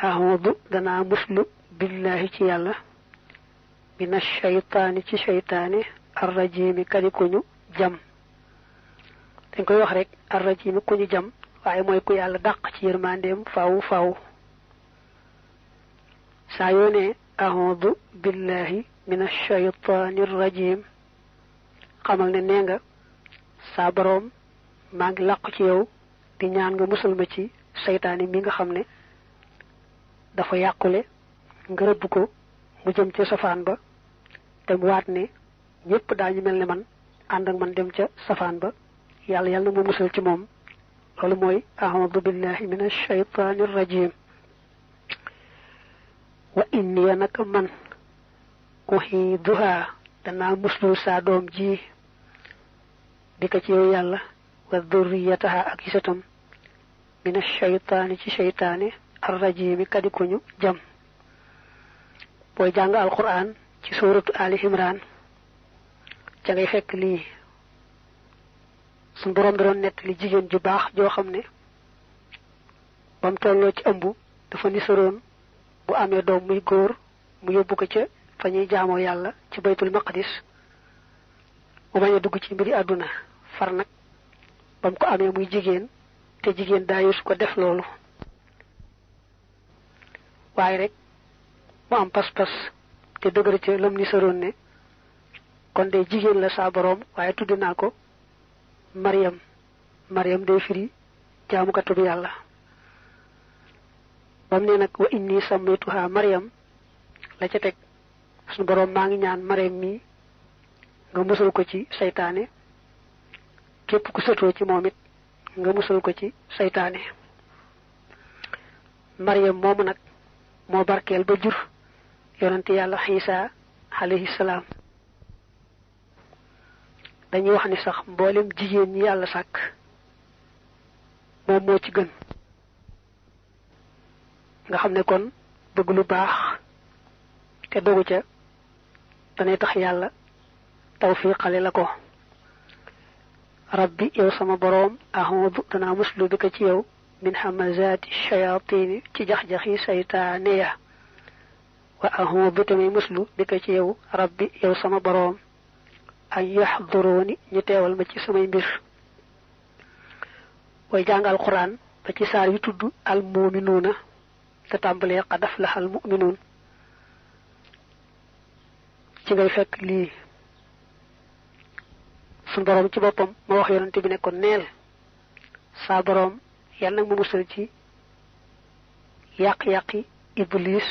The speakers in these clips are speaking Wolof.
a'udhu dana muslu billahi ci yalla minash shaytani ci shaytané ar-rajim kadi kuñu jam dañ koy wax rek ar-rajim kuñu jam waye moy ku yalla dak ci yermandem faaw sa yone a'udhu billahi minash shaytanir rajim xamal ne nga sa borom ma ngi laq ci yow di ñaan nga musul ma ci shaytani mi nga xamne dafa yaqule nga rebb ko mu jëm ci safaan ba te mu waat ne ñepp dañu melni man and ak man dem ci safaan ba yalla mu musul ci mom lolu moy a'udhu billahi minash shaytanir rajim wa inni anaka man uhiduha dana muslu sa dom ji dika ci yow yalla wa dhurriyataha ak isatam minash shaytani ci shaytani ar-rajim kadi kuñu jam boy jang al-Qur'an ci suratu Ali Imran ca ngay fekk li sun borom doon net li jigen ju bax jo xamne bam tollo ci ëmbu dafa ni soron bu amé doom muy goor mu yobbu ko ca fañuy jaamo yalla ci baytul maqdis mu baña dugg ci mbiri aduna far nak bam ko amé muy jigen te jigen daayus ko def lolu waye rek mu am pas-pas te dëgër ci lam ni soron ne kon de jigen la sa borom waye tuddina ko Maryam day firi jaamu katu bi yalla bam ne nak wa inni sammaytuha Maryam la ca tek sunu borom ma ngi ñaan Maryam mi nga musul ko ci saytaane képp ku sëtoo ci momit nga musul ko ci saytaane Maryam moomu nak mo barkel ba jur yonenti yalla Isa alayhi salam dañuy wax ni sax mbolem jigéen ñi yalla sak mom mo ci gën nga xamne kon bëgg lu baax te dogu ca dañay tax yalla tawfiqale la ko rabbi yow sama borom a'udhu dana muslu bika ci yow min hamazati shayatin ci jax-jaxi saytaane ya wa a'udhu tamay muslu bika ci yow rabbi yow sama borom ay yahduruni ñu teewal ma ci samay mbir way jangal Qur'an ba ci saar yu tuddu al mu'minuna te tambale qad aflaha al mu'minun ci ngay fekk li sun borom ci bopam mo wax yonent bi ne ko neel sa borom yalla mu musul ci yaq-yaqi iblis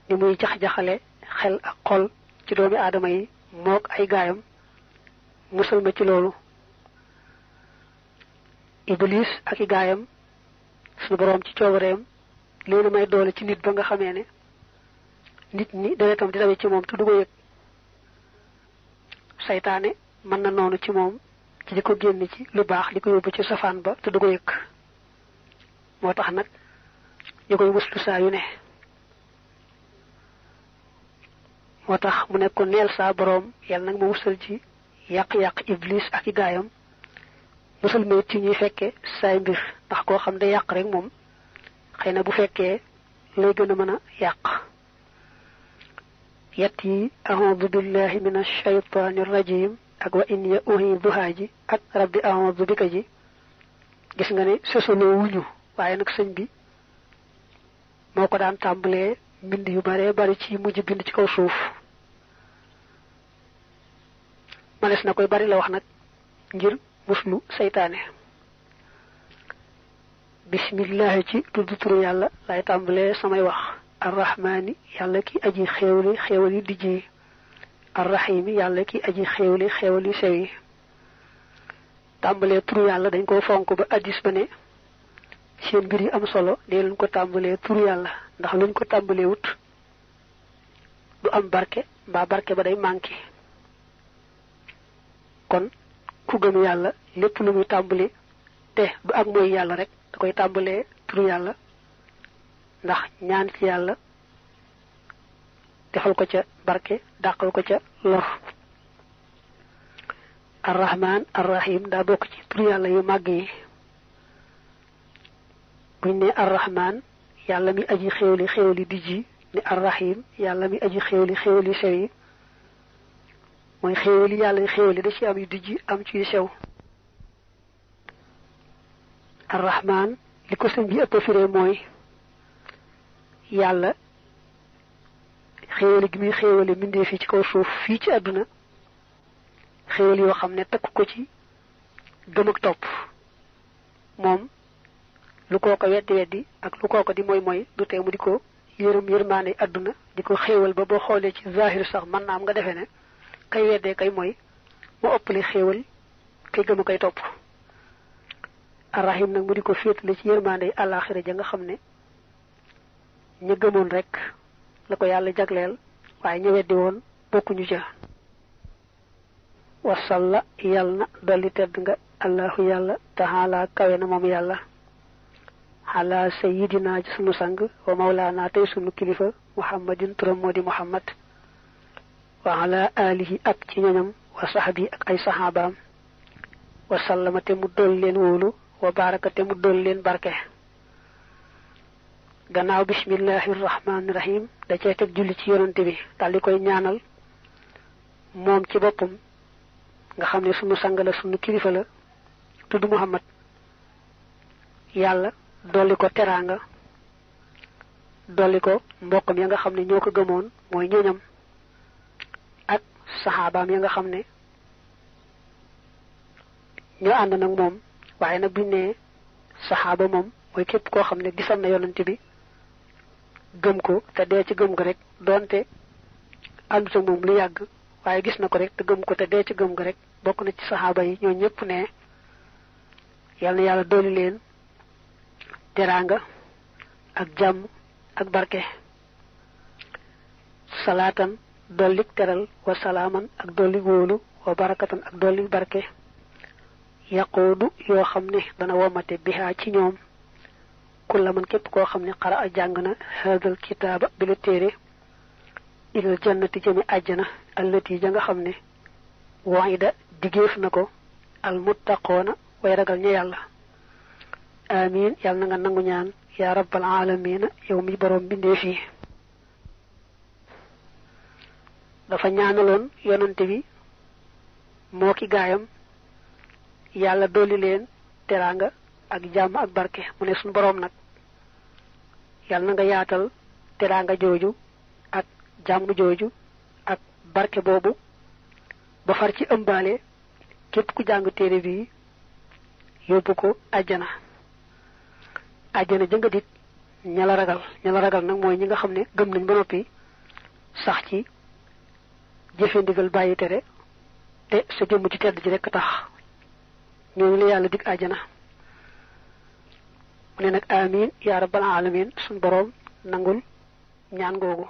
ni muy jax-jaxale xel ak xol ci doomi adama yi mok ay gaayam musul ma ci lolu iblis ak i gaayam sunu borom ci coobareem leena may doole ci nit ba nga xamee ne nit ñi deretam di dawe ci moom te du ko yëg saytaane mën na noonu ci moom ci di ko génn ci lu baax di ko yóbbu ci safaan ba te du ko yëg moo tax nag ñu koy muslu saa yu ne moo tax mu nekk ko neel saa borom yàlla nag ma musal ci yàq-yàq iblis ak i gaayam musal ma ci ñuy fekke saay mbir ndax koo xam ne yàq rek moom xëy na bu fekkee lay gën a mën a yàq yatti a'udhu billahi minash shaytanir rajim ak wa in uhiduha ji ak rabbi a'udhu bika ji gis nga ne sosolo wuñu waaye nag sëñ bi moo ko daan tàmbalee mbind yu bare bari ci mujj bind ci kaw suuf manes na koy bari la wax nag ngir muslu saytaane bismillah ci tuddu turu yàlla lay tàmbalee samay wax arrahmani yàlla ki aji xéewli xéewali dijji arrahimi yàlla ki aji xéewli xéewali sewi tàmbalee turu yàlla dañ ko fonk ba addis ba ne seen mbir yi am solo dee luñ ko tàmbalee turu yàlla ndax luñ ko tàmbalee wut du am barke mbaa barke ba day manqué kon ku gëm yàlla lépp lu muy tàmbali te du ak mooy yàlla rek da koy tàmbalee turu yàlla ndax ñaan ci yàlla defal ko ca barke dàqal ko ca lor arrahman arrahim daa bokk ci turu yàlla yu màgg yi buñ ne arrahman yàlla mi aji xéewali dijji ni arrahim yàlla mi aji xéewali sew yi mooy xéewali yàlla xéewali da ci am yu dijji am ci yu sew arrahman li ko sëñ bi ëpp firee mooy yàlla xéewali gi muy xéewali mbindee fii ci kaw suuf fii ci àdduna xéewali yoo xam ne takk ko ci gëm ak topp moom lu kooko weddi ak lu kooko di mooy du tee mu di ko yërmaane àdduna di ko xéewal ba boo xoolee ci zahir sax mën naa am nga defee ne kay weddee kay mooy moo ëppale xéewal kay gëm a koy topp arrahim nag mu di ko féetale ci yërmaande àllaaxira ja nga xam ne ña gëmoon rek la ko yàlla jagleel waaye ña weddi woon bokkuñu ca wasalla yàlla na dolli tedd nga allahu yàlla taala kawe na moom yàlla ala sayidina ci sunu sang wa mawlaana tey sunu kilifa muhammadin turam moo di muhammad wa ala alihi ak ci ñoñam wa sahbi ak ay sahabaam wa sallama te mu dool leen wóolu wa baraka te mu dool leen barke gannaaw bismillahir rahmanir rahim da cee teg julli ci yonante bi dal di koy ñaanal moom ci boppam nga xam ne sunu sang la sunu kilifa la tudd muhammad yàlla dolli ko teraanga dolli ko mbokkam ya nga xam ne ñoo ko gëmoon mooy ñoñam ak saxaabaam ya nga xam ne ñoo ànd nag moom waaye nag buñ ne saxaaba moom mooy képp koo xam ne gisal na yonante bi gëm ko te dee ci gëm ko rek doonte àndut ak moom lu yàgg waaye gis na ko rek te gëm ko te dee ci gëm ko rek bokk na ci saxaaba yi ñoo ñëpp ne yal na yàlla dolli leen teraanga ak jàmm ak barke salaatan dollik teral wa salaaman ak dollik wóolu wa barakatan ak dollik barke yaqoodu yoo xam ne dana womate bihaa ci ñoom kulla man képp koo xam ne xara a jàng na haadal kitaaba bi la téere ilal jannati jëme àjjana allati ja nga xam ne waida digéef na ko al muttaqoona way ragal ña yàlla amin yàlla na nga nangu ñaan yaa rabbal aalamiina yow mi boroom bindee fii dafa ñaanaloon yonante bi moo ki gaayam yàlla dolli leen teraanga ak jàmm ak barke mu ne suñu boroom nag yàlla na nga yaatal teraanga jooju ak jàmm jooju ak barke boobu ba far ci ëmbaale képp ku jàng téere bi yóbbu ko àjjana jënga dit ña la ragal nag mooy ñi nga xam ne gëm nañ ba noppi sax ci jëfe ndigal bàyyi tere te sa jëmm ci tedd ji rekk tax ñooñu la yàlla dig àjjana mu ne nag amin yaa rabbal alamin suñ boroom nangul ñaan googu